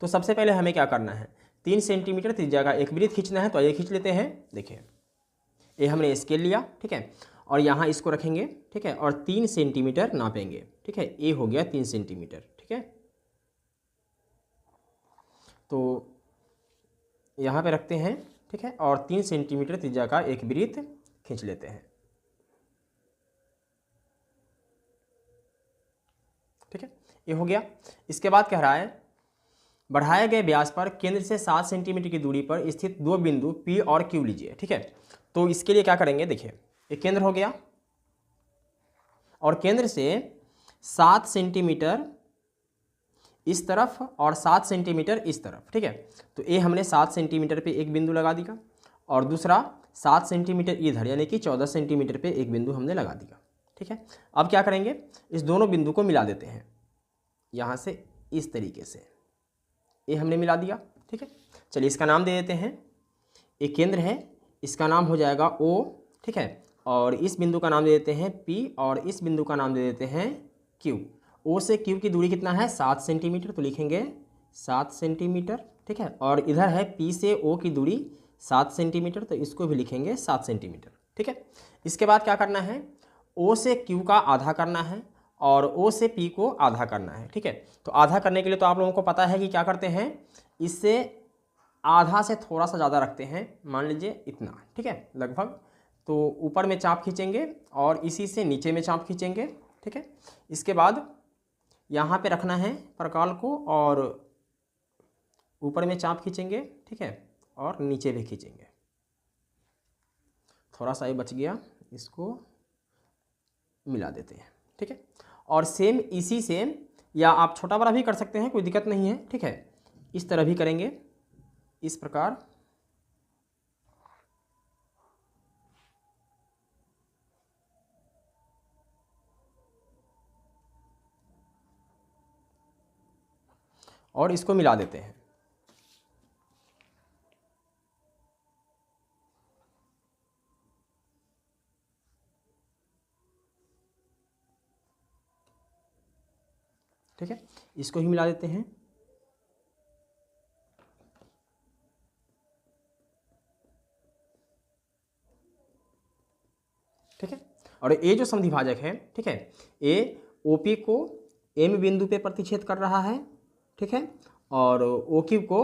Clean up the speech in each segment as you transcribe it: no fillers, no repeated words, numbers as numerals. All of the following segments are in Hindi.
तो सबसे पहले हमें क्या करना है, 3 सेंटीमीटर त्रिज्या का एक वृत्त खींचना है। तो ये खींच लेते हैं। देखिए ये हमने स्केल लिया, ठीक है, और यहाँ इसको रखेंगे, ठीक है, और 3 सेंटीमीटर नापेंगे, ठीक है। ये हो गया 3 सेंटीमीटर, ठीक है। तो यहाँ पे रखते हैं, ठीक है, और 3 सेंटीमीटर त्रिज्या का एक वृत्त खींच लेते हैं, ठीक है। ये हो गया। इसके बाद कह रहा है बढ़ाए गए व्यास पर केंद्र से 7 सेंटीमीटर की दूरी पर स्थित 2 बिंदु P और Q लीजिए, ठीक है। तो इसके लिए क्या करेंगे, देखिए ये केंद्र हो गया और केंद्र से 7 सेंटीमीटर इस तरफ और 7 सेंटीमीटर इस तरफ, ठीक है। तो ये हमने 7 सेंटीमीटर पे एक बिंदु लगा दिया और दूसरा 7 सेंटीमीटर इधर, यानी कि 14 सेंटीमीटर पे एक बिंदु हमने लगा दिया, ठीक है। अब क्या करेंगे, इस दोनों बिंदु को मिला देते हैं यहाँ से इस तरीके से। ये हमने मिला दिया, ठीक है। चलिए इसका नाम दे देते हैं, एक केंद्र है, इसका नाम हो जाएगा O, ठीक है, और इस बिंदु का नाम दे देते हैं P और इस बिंदु का नाम दे देते हैं Q। O से Q की दूरी कितना है, 7 सेंटीमीटर, तो लिखेंगे 7 सेंटीमीटर, ठीक है। और इधर है P से O की दूरी 7 सेंटीमीटर, तो इसको भी लिखेंगे 7 सेंटीमीटर, ठीक है। इसके बाद क्या करना है, O से Q का आधा करना है और O से P को आधा करना है, ठीक है। तो आधा करने के लिए तो आप लोगों को पता है कि क्या करते हैं, इससे आधा से थोड़ा सा ज़्यादा रखते हैं, मान लीजिए इतना, ठीक है, लगभग। तो ऊपर में चाप खींचेंगे और इसी से नीचे में चाप खींचेंगे, ठीक है। इसके बाद यहाँ पे रखना है प्रकाल को और ऊपर में चाप खींचेंगे, ठीक है, और नीचे भी खींचेंगे। थोड़ा सा ये बच गया, इसको मिला देते हैं, ठीक है। और सेम इसी से, या आप छोटा बड़ा भी कर सकते हैं, कोई दिक्कत नहीं है, ठीक है। इस तरह भी करेंगे, इस प्रकार। और इसको मिला देते हैं, ठीक है। इसको ही मिला देते हैं, ठीक है। और ये जो समद्विभाजक है, ठीक है, ये OP को M बिंदु पे प्रतिच्छेद कर रहा है, ठीक है, और OQ को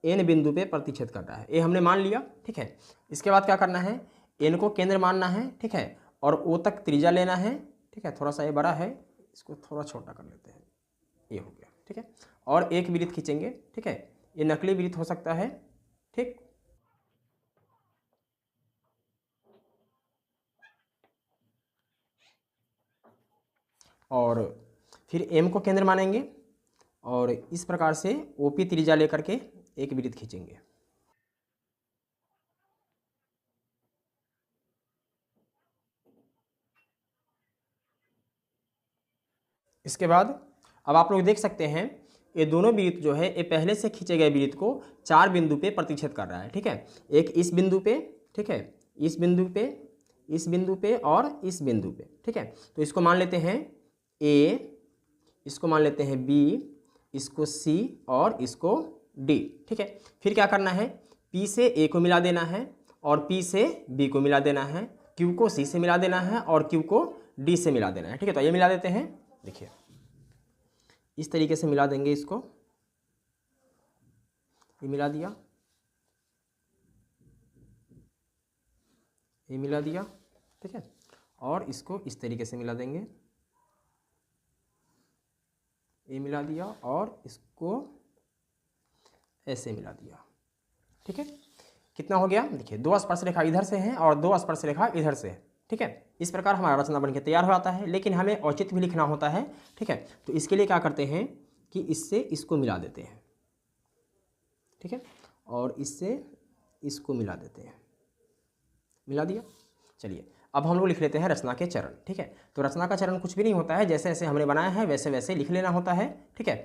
N बिंदु पे प्रतिच्छेद कर रहा है। ये हमने मान लिया, ठीक है। इसके बाद क्या करना है, N को केंद्र मानना है, ठीक है, और O तक त्रिज्या लेना है, ठीक है। थोड़ा सा ये बड़ा है, इसको थोड़ा छोटा कर लेते हैं, ये हो गया, ठीक है। और एक वृत्त खींचेंगे, ठीक है, ये नकली वृत्त हो सकता है, ठीक। और फिर M को केंद्र मानेंगे और इस प्रकार से OP त्रिज्या लेकर के एक वृत्त खींचेंगे। इसके बाद अब आप लोग देख सकते हैं, ये दोनों वृत्त जो है, ये पहले से खींचे गए वृत्त को 4 बिंदु पे प्रतिच्छेद कर रहा है, ठीक है। एक इस बिंदु पे, ठीक है, इस बिंदु पे, इस बिंदु पे और इस बिंदु पे, ठीक है। तो इसको मान लेते हैं A, इसको मान लेते हैं B, इसको C और इसको D, ठीक है। फिर क्या करना है, P से A को मिला देना है और P से B को मिला देना है, Q को C से मिला देना है और Q को D से मिला देना है, ठीक है। तो ये मिला देते हैं, देखिए इस तरीके से मिला देंगे इसको, ये मिला दिया, ये मिला दिया, ठीक है। और इसको इस तरीके से मिला देंगे, ये मिला दिया और इसको ऐसे मिला दिया, ठीक है। कितना हो गया, देखिए 2 स्पर्श रेखा इधर से हैं और 2 स्पर्श रेखा इधर से है, ठीक है। इस प्रकार हमारा रचना बनके तैयार हो जाता है, लेकिन हमें औचित्य भी लिखना होता है, ठीक है। तो इसके लिए क्या करते हैं कि इससे इसको मिला देते हैं, ठीक है, और इससे इसको मिला देते हैं, मिला दिया। चलिए अब हम लोग लिख लेते हैं रचना के चरण, ठीक है। तो रचना का चरण कुछ भी नहीं होता है, जैसे जैसे हमने बनाया है वैसे वैसे लिख लेना होता है, ठीक है।